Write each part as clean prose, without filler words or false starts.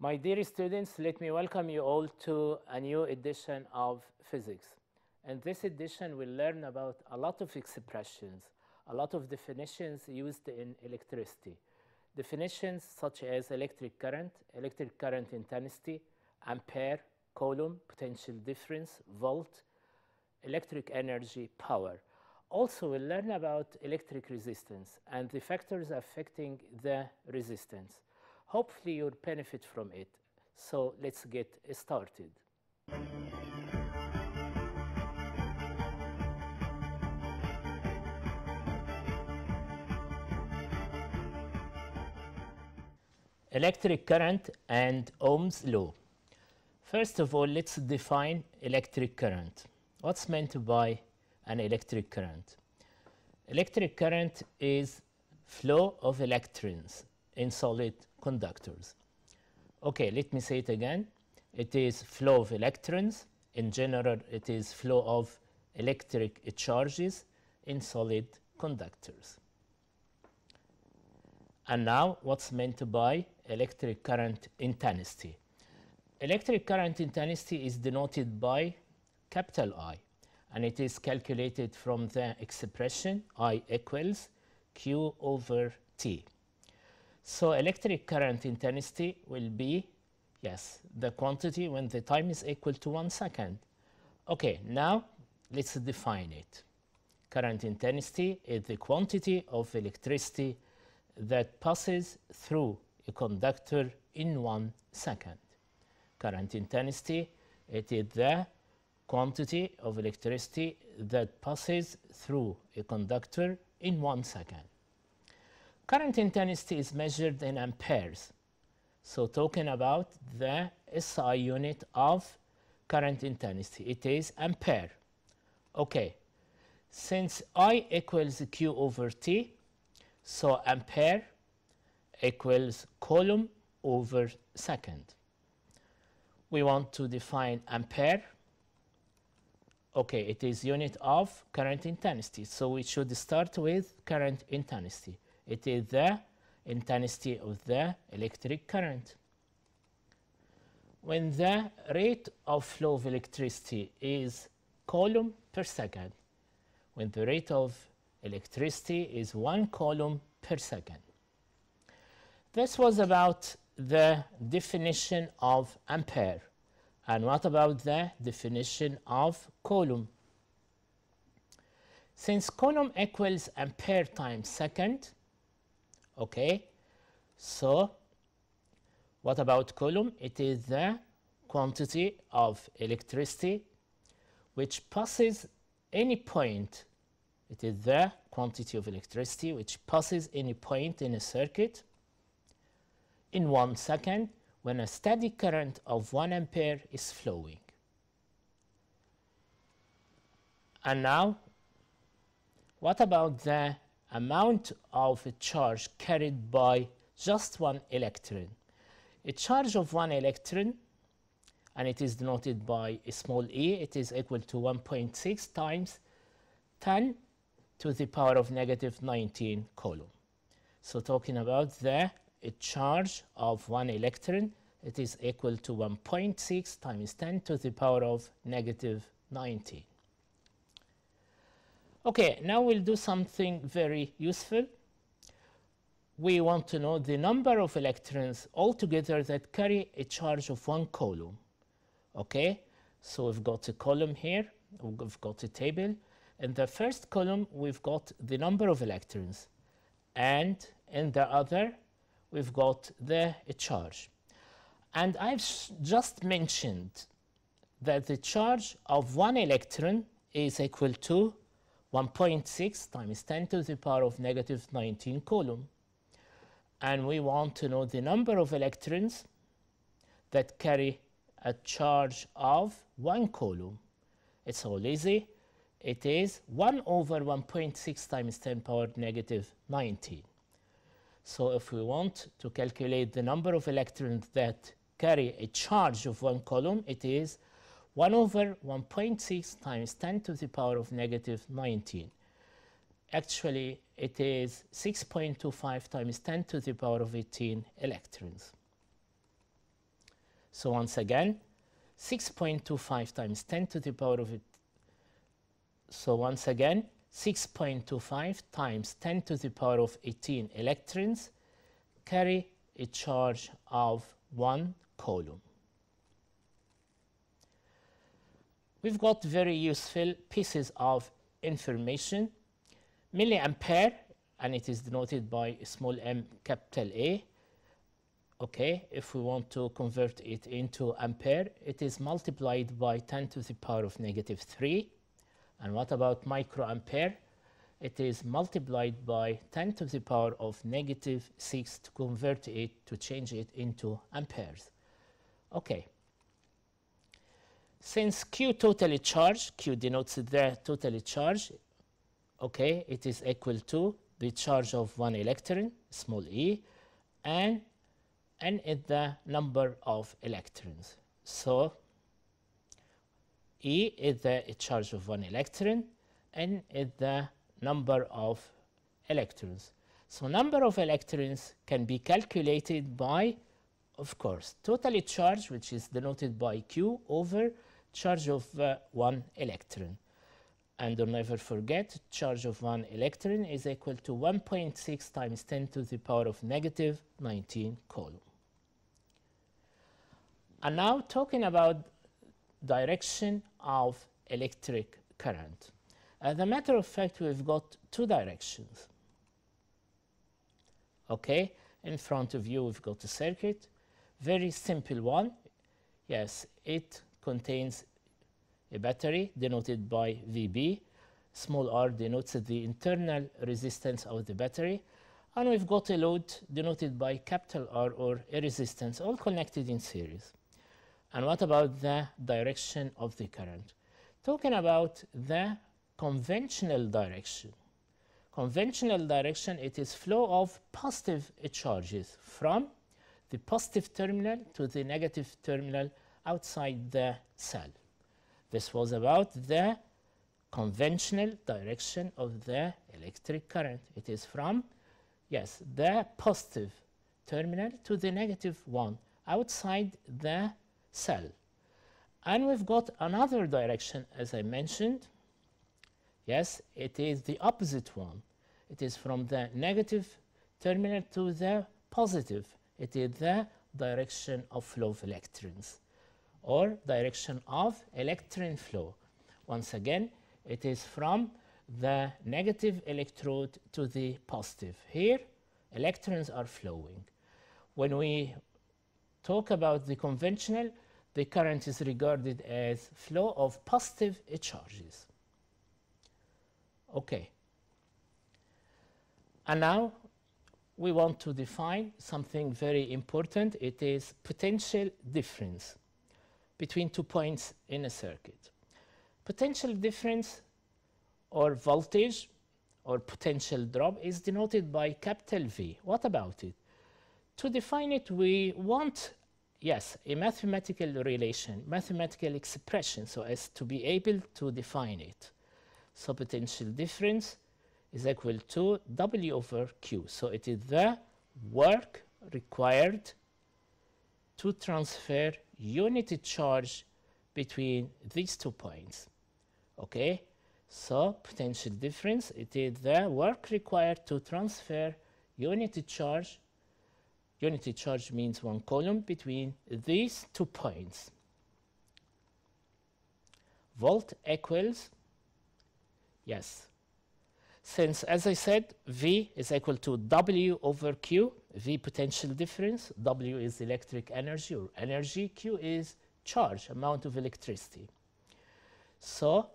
My dear students, let me welcome you all to a new edition of physics. In this edition, we'll learn about a lot of expressions, a lot of definitions used in electricity. Definitions such as electric current intensity, ampere, coulomb, potential difference, volt, electric energy, power. Also, we'll learn about electric resistance and the factors affecting the resistance. Hopefully, you'll benefit from it. So let's get started. Electric current and Ohm's law. First of all, let's define electric current. What's meant by an electric current? Electric current is flow of electrons in solid conductors. Okay, let me say it again. It is flow of electrons. In general, it is flow of electric charges in solid conductors. And now, what's meant by electric current intensity? Electric current intensity is denoted by capital I, and it is calculated from the expression I equals Q over T. So electric current intensity will be, yes, the quantity when the time is equal to 1 second. Okay, now let's define it. Current intensity is the quantity of electricity that passes through a conductor in 1 second. Current intensity, it is the quantity of electricity that passes through a conductor in 1 second. Current intensity is measured in amperes. So talking about the SI unit of current intensity, it is ampere. Okay, since I equals Q over T, so ampere equals coulomb over second. We want to define ampere. Okay, it is unit of current intensity. So we should start with current intensity. It is the intensity of the electric current. When the rate of flow of electricity is coulomb per second, when the rate of electricity is 1 coulomb per second. This was about the definition of ampere. And what about the definition of coulomb? Since coulomb equals ampere times second, okay, so what about coulomb? It is the quantity of electricity which passes any point. It is the quantity of electricity which passes any point in a circuit in 1 second when a steady current of 1 ampere is flowing. And now, what about the amount of a charge carried by just 1 electron? A charge of 1 electron, and it is denoted by a small e, it is equal to 1.6 times 10 to the power of negative 19 coulomb. So talking about the charge of 1 electron, it is equal to 1.6 times 10 to the power of negative 19. Okay, now we'll do something very useful. We want to know the number of electrons altogether that carry a charge of 1 coulomb. Okay, so we've got a column here, we've got a table. In the first column, we've got the number of electrons, and in the other, we've got the charge. And I've just mentioned that the charge of 1 electron is equal to 1.6 times 10 to the power of negative 19 coulomb. And we want to know the number of electrons that carry a charge of 1 coulomb. It's all easy. It is 1 over 1.6 times 10 power negative 19. So if we want to calculate the number of electrons that carry a charge of 1 coulomb, it is 1 over 1.6 times 10 to the power of negative 19. Actually, it is 6.25 times 10 to the power of 18 electrons. So once again, 6.25 times 10 to the power of it. So once again, 6.25 times 10 to the power of 18 electrons carry a charge of 1 coulomb. We've got very useful pieces of information. Milliampere, and it is denoted by small m capital A. Okay, if we want to convert it into ampere, it is multiplied by 10 to the power of negative 3. And what about microampere? It is multiplied by 10 to the power of negative 6 to convert it, to change it into amperes. Okay. Since Q totally charged, Q denotes the totally charged, okay, it is equal to the charge of one electron, small e, and n is the number of electrons. So E is the charge of one electron, n is the number of electrons. So number of electrons can be calculated by, of course, totally charged, which is denoted by Q, over charge of one electron. And don't ever forget, charge of one electron is equal to 1.6 times 10 to the power of negative 19 coulomb. And now talking about direction of electric current. As a matter of fact, we've got two directions. Okay, in front of you we've got a circuit, very simple one. Yes, it contains a battery denoted by VB. Small r denotes the internal resistance of the battery. And we've got a load denoted by capital R, or a resistance, all connected in series. And what about the direction of the current? Talking about the conventional direction. Conventional direction, it is flow of positive charges from the positive terminal to the negative terminal outside the cell. This was about the conventional direction of the electric current. It is from, yes, the positive terminal to the negative one outside the cell. And we've got another direction, as I mentioned. Yes, it is the opposite one. It is from the negative terminal to the positive. It is the direction of flow of electrons, or direction of electron flow. Once again, it is from the negative electrode to the positive. Here, electrons are flowing. When we talk about the conventional, the current is regarded as flow of positive charges. Okay. And now we want to define something very important. It is potential difference between 2 points in a circuit. Potential difference, or voltage, or potential drop, is denoted by capital V. What about it? To define it, we want, yes, a mathematical relation, mathematical expression, so as to be able to define it. So potential difference is equal to W over Q. So it is the work required to transfer unity charge between these 2 points. Okay, so potential difference, it is the work required to transfer unity charge. Unity charge means 1 coulomb between these 2 points. Volt equals, yes, since, as I said, V is equal to W over Q, V potential difference, W is electric energy or energy, Q is charge, amount of electricity. So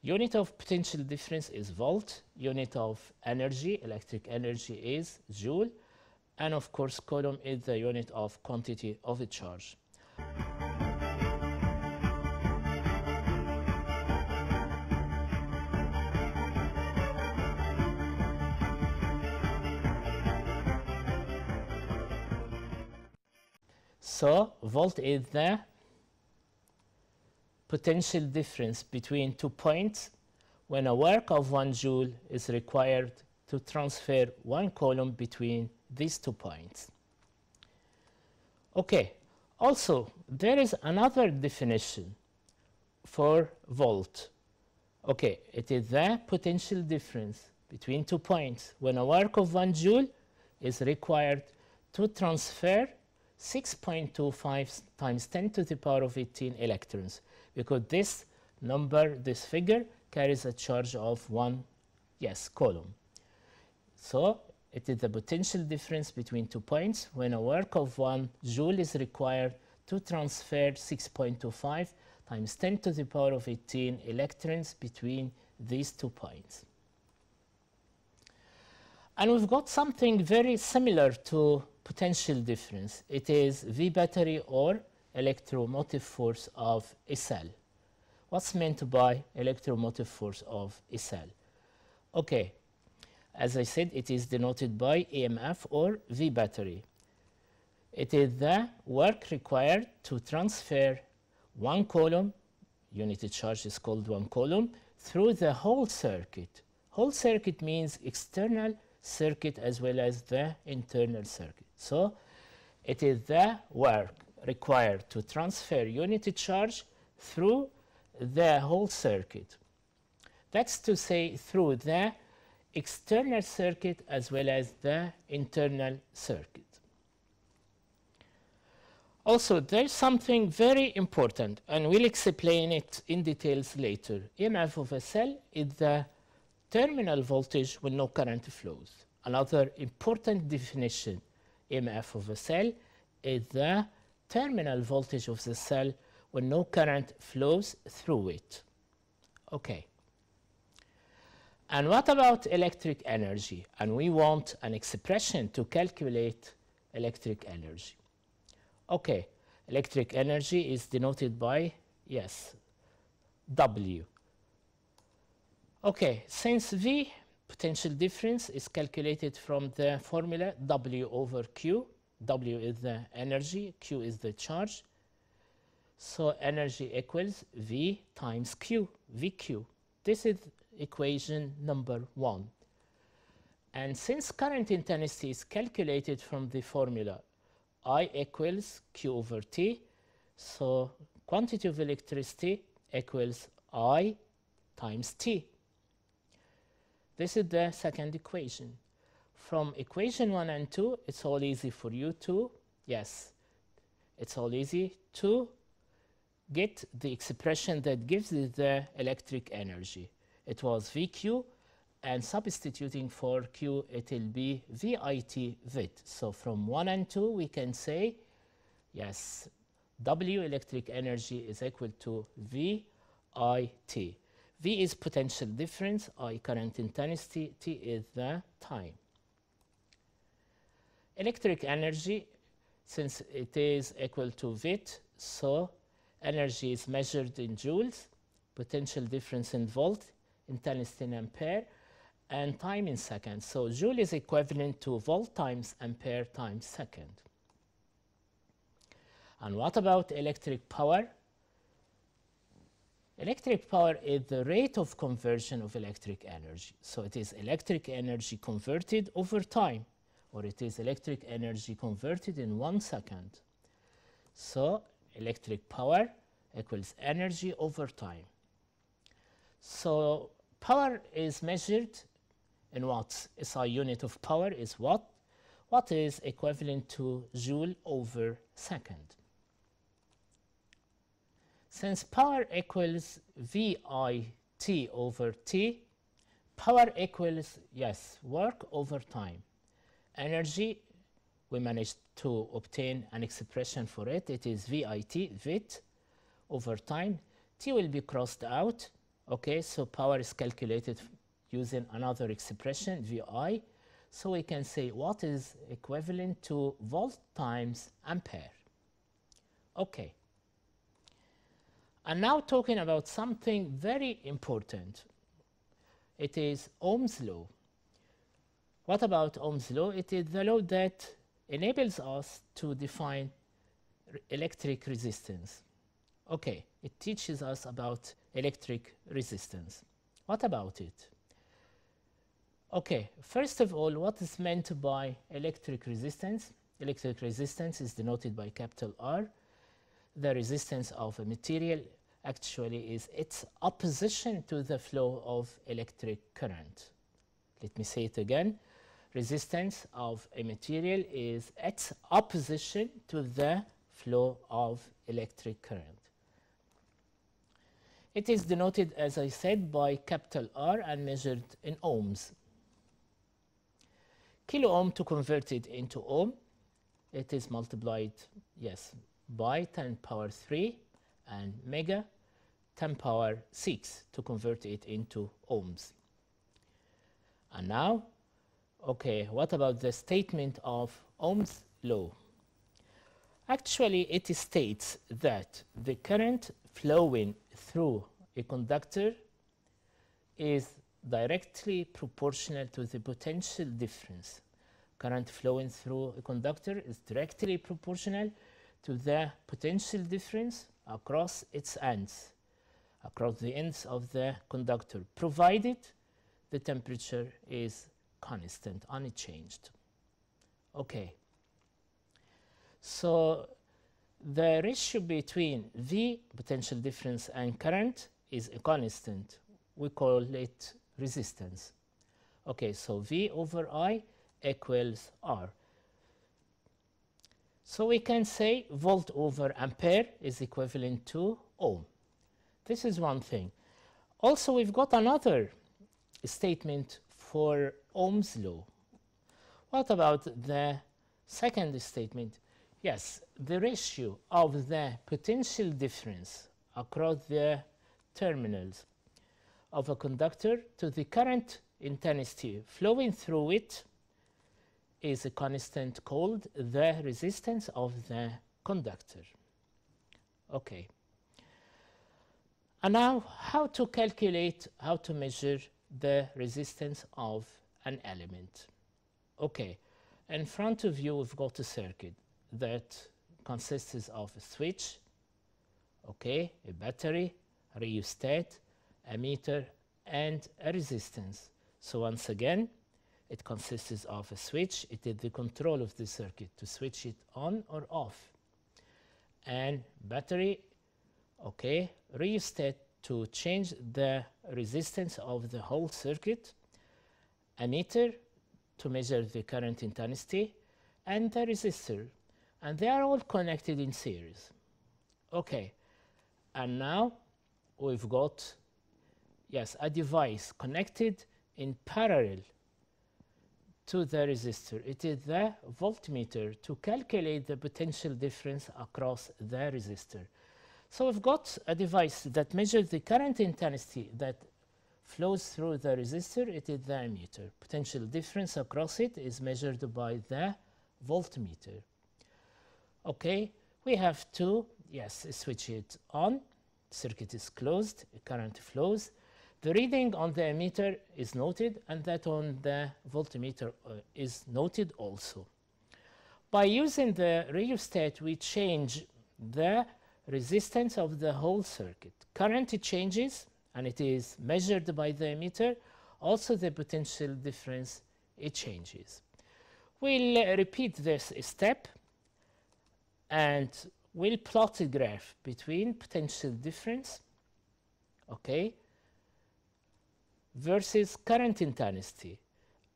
unit of potential difference is volt, unit of energy, electric energy, is joule, and of course coulomb is the unit of quantity of the charge. So volt is the potential difference between 2 points when a work of 1 joule is required to transfer 1 coulomb between these 2 points. Okay, also there is another definition for volt. Okay, it is the potential difference between 2 points when a work of 1 joule is required to transfer 6.25 times 10 to the power of 18 electrons, because this number, this figure, carries a charge of 1 coulomb. So it is the potential difference between 2 points when a work of 1 joule is required to transfer 6.25 times 10 to the power of 18 electrons between these 2 points. And we've got something very similar to potential difference. It is V battery or electromotive force of a cell. What's meant by electromotive force of a cell? Okay, as I said, it is denoted by EMF or V battery. It is the work required to transfer 1 coulomb, unit charge is called 1 coulomb, through the whole circuit. Whole circuit means external circuit as well as the internal circuit. So it is the work required to transfer unit charge through the whole circuit. That's to say through the external circuit as well as the internal circuit. Also, there's something very important, and we'll explain it in details later. EMF of a cell is the terminal voltage when no current flows. Another important definition, EMF of a cell is the terminal voltage of the cell when no current flows through it. Okay. And what about electric energy? And we want an expression to calculate electric energy. Okay, electric energy is denoted by, W. Okay, since V, potential difference, is calculated from the formula W over Q. W is the energy, Q is the charge. So energy equals V times Q, VQ. This is equation number 1. And since current intensity is calculated from the formula I equals Q over T, so quantity of electricity equals I times T. This is the second equation. From equation 1 and 2, it's all easy for you to, it's all easy to get the expression that gives you the electric energy. It was VQ, and substituting for Q, it will be VIT, VIT. So from 1 and 2, we can say, W electric energy is equal to VIT. V is potential difference, I current intensity, T is the time. Electric energy, since it is equal to VIT, so energy is measured in joules, potential difference in volt, intensity in ampere, and time in seconds. So joule is equivalent to volt times ampere times second. And what about electric power? Electric power is the rate of conversion of electric energy. So it is electric energy converted over time, or it is electric energy converted in 1 second. So electric power equals energy over time. So power is measured in watts. SI unit of power is watt. Watt is equivalent to joule over second. Since power equals VIT over T, power equals, work over time. Energy, we managed to obtain an expression for it. It is VIT over time. T will be crossed out. Okay, so power is calculated using another expression, VI. So we can say watt is equivalent to volt times ampere. Okay. And now talking about something very important. It is Ohm's law. What about Ohm's law? It is the law that enables us to define electric resistance. Okay, it teaches us about electric resistance. What about it? Okay, first of all, what is meant by electric resistance? electric resistance is denoted by capital R. The resistance of a material actually is its opposition to the flow of electric current. Let me say it again. Resistance of a material is its opposition to the flow of electric current. It is denoted, as I said, by capital R and measured in ohms. Kilo ohm, to convert it into ohm, it is multiplied, yes, by 10 power 3 and mega 10 power 6 to convert it into ohms. And now, okay, what about the statement of Ohm's law? Actually, it states that the current flowing through a conductor is directly proportional to the potential difference. Current flowing through a conductor is directly proportional to the potential difference across its ends, across the ends of the conductor, provided the temperature is constant, unchanged. Okay. So the ratio between V, potential difference, and current is a constant. We call it resistance. Okay, so V over I equals R. So we can say volt over ampere is equivalent to ohm. This is one thing. Also, we've got another statement for Ohm's law. What about the second statement? Yes, the ratio of the potential difference across the terminals of a conductor to the current intensity flowing through it is a constant called the resistance of the conductor. Okay. And now, how to calculate, how to measure the resistance of an element? Okay, in front of you we've got a circuit that consists of a switch, okay, a battery, a rheostat, a meter, and a resistance. So once again, it consists of a switch. It is the control of the circuit to switch it on or off. And battery, okay, rheostat to change the resistance of the whole circuit, a meter to measure the current intensity, and the resistor. And they are all connected in series. Okay, and now we've got, yes, a device connected in parallel to the resistor. It is the voltmeter to calculate the potential difference across the resistor. So we've got a device that measures the current intensity that flows through the resistor. It is the ammeter. Potential difference across it is measured by the voltmeter. Okay, we have to, yes, switch it on. Circuit is closed, current flows. The reading on the ammeter is noted, and that on the voltmeter is noted also. By using the rheostat, we change the resistance of the whole circuit. Current changes, and it is measured by the ammeter. Also, the potential difference, it changes. We'll repeat this step, and we'll plot a graph between potential difference, okay, versus current intensity,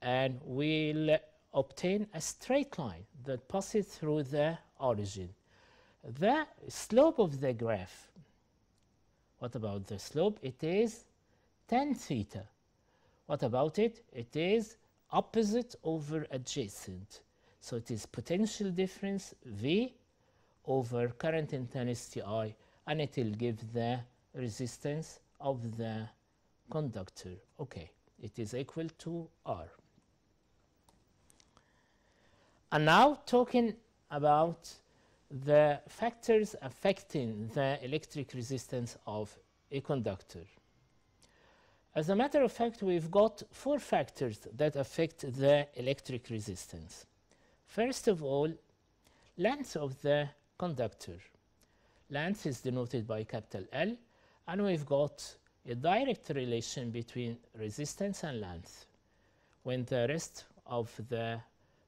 and we'll obtain a straight line that passes through the origin. The slope of the graph, what about the slope? It is tan theta. What about it? It is opposite over adjacent. So it is potential difference V over current intensity I, and it will give the resistance of the conductor. Okay, it is equal to R. And now talking about the factors affecting the electric resistance of a conductor. As a matter of fact, we've got 4 factors that affect the electric resistance. First of all, length of the conductor. Length is denoted by capital L, and we've got a direct relation between resistance and length. When the rest of the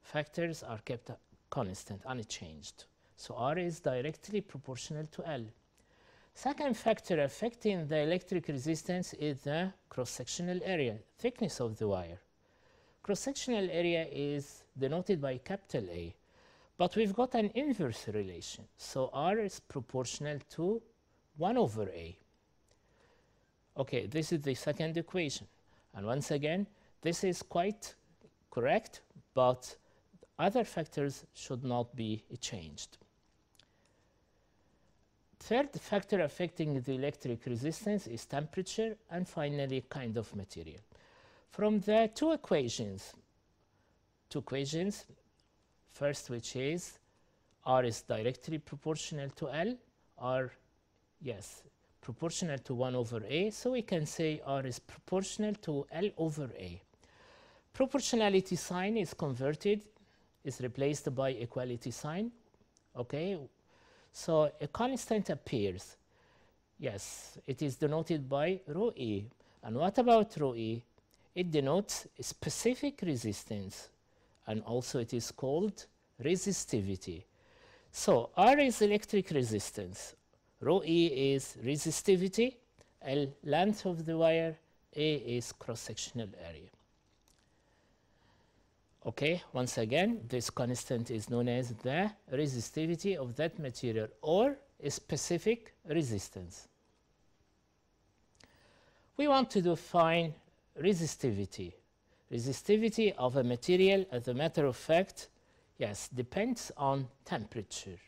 factors are kept constant, unchanged. So R is directly proportional to L. Second factor affecting the electric resistance is the cross-sectional area, thickness of the wire. Cross-sectional area is denoted by capital A, but we've got an inverse relation. So R is proportional to 1 over A. Okay, this is the second equation. And once again, this is quite correct, but other factors should not be changed. Third factor affecting the electric resistance is temperature, and finally kind of material. From the two equations, first which is R is directly proportional to L, R, yes, proportional to 1 over A, so we can say R is proportional to L over A. Proportionality sign is converted, is replaced by equality sign, okay? So a constant appears. Yes, it is denoted by rho E. And what about rho E? It denotes a specific resistance, and also it is called resistivity. So R is electric resistance, rho E is resistivity, L length of the wire, A is cross-sectional area. Okay, once again, this constant is known as the resistivity of that material, or a specific resistance. We want to define resistivity. Resistivity of a material, as a matter of fact, yes, depends on temperature.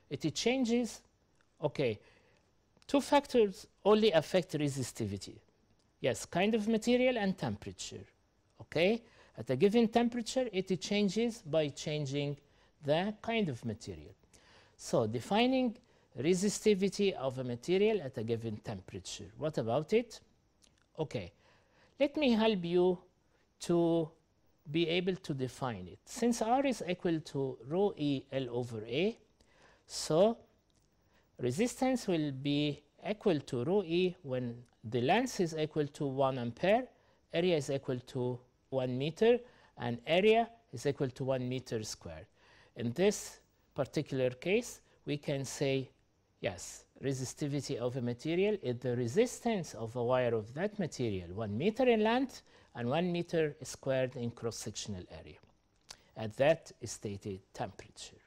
It changes, okay, two factors only affect resistivity. Yes, kind of material and temperature, okay? At a given temperature, it changes by changing the kind of material. So defining resistivity of a material at a given temperature. What about it? Okay, let me help you to be able to define it. Since R is equal to rho E L over A, so resistance will be equal to rho E when the length is equal to 1 ampere, area is equal to 1 meter, and area is equal to 1 meter squared. In this particular case, we can say, yes, resistivity of a material is the resistance of a wire of that material, 1 meter in length and 1 meter squared in cross-sectional area at that stated temperature.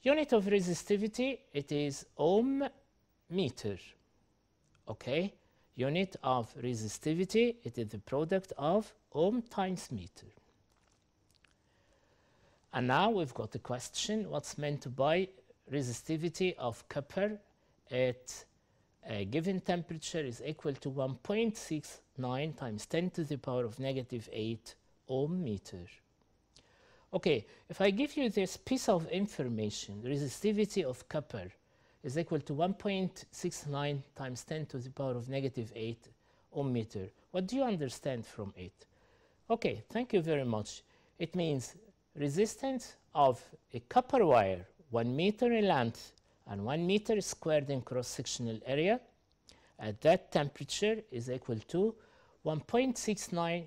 Unit of resistivity, it is ohm meter, okay? Unit of resistivity, it is the product of ohm times meter. And now we've got the question, what's meant by resistivity of copper at a given temperature is equal to 1.69 times 10 to the power of negative 8 ohm meter. Okay, if I give you this piece of information, resistivity of copper is equal to 1.69 times 10 to the power of negative 8 ohm meter. What do you understand from it? Okay, thank you very much. It means resistance of a copper wire, 1 meter in length and 1 meter squared in cross-sectional area at that temperature is equal to 1.69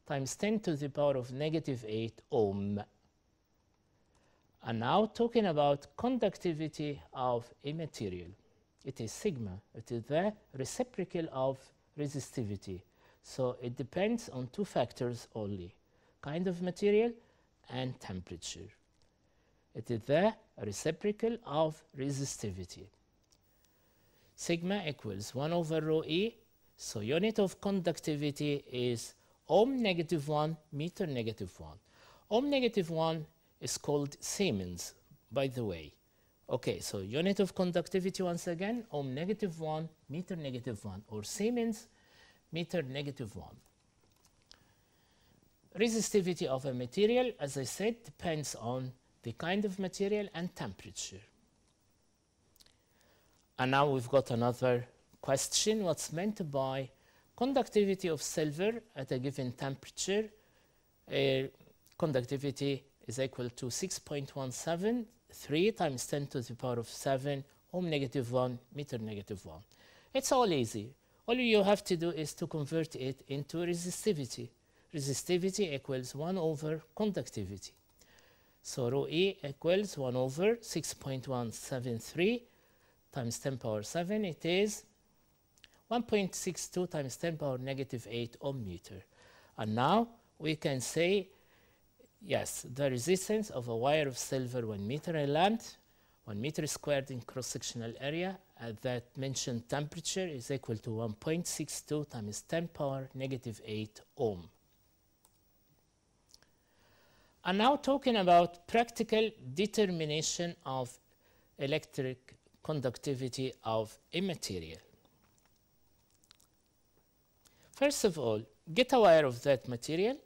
times 10 to the power of negative 8 ohm. And now talking about conductivity of a material. It is sigma. It is the reciprocal of resistivity. So it depends on two factors only, kind of material and temperature. It is the reciprocal of resistivity. Sigma equals 1 over rho E. So unit of conductivity is ohm negative 1, meter negative 1. Ohm negative 1 is called Siemens, by the way. Okay, so unit of conductivity once again, ohm negative 1, meter negative 1, or Siemens, meter negative 1. Resistivity of a material, as I said, depends on the kind of material and temperature. And now we've got another question, what's meant by conductivity of silver at a given temperature. Conductivity is equal to 6.173 times 10 to the power of 7 ohm negative 1, meter negative 1. It's all easy. All you have to do is to convert it into resistivity. Resistivity equals 1 over conductivity. So rho E equals 1 over 6.173 times 10 power 7. It is 1.62 times 10 power negative 8 ohm meter. And now we can say, yes, the resistance of a wire of silver 1 meter in length, 1 meter squared in cross-sectional area at that mentioned temperature is equal to 1.62 times 10 power negative 8 ohm. And now talking about practical determination of electric conductivity of a material. First of all, get a wire of that material,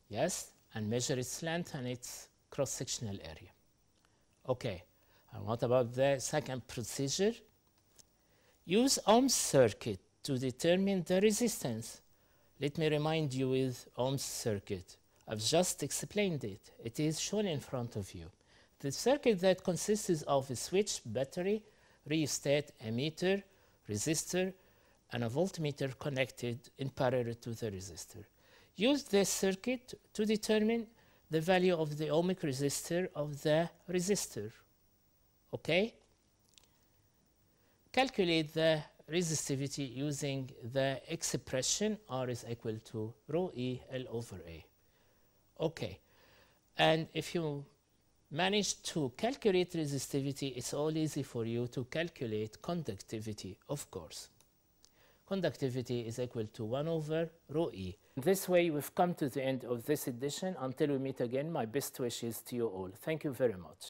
yes, and measure its length and its cross-sectional area. Okay, and what about the second procedure? Use Ohm's circuit to determine the resistance. Let me remind you with Ohm's circuit. I've just explained it. It is shown in front of you. The circuit that consists of a switch, battery, rheostat, ammeter, resistor, and a voltmeter connected in parallel to the resistor. Use this circuit to determine the value of the ohmic resistor of the resistor. Okay? Calculate the resistivity using the expression R is equal to rho E L over A. Okay, and if you manage to calculate resistivity, it's all easy for you to calculate conductivity, of course. Conductivity is equal to 1 over rho E. This way, we've come to the end of this edition. Until we meet again, my best wishes to you all. Thank you very much.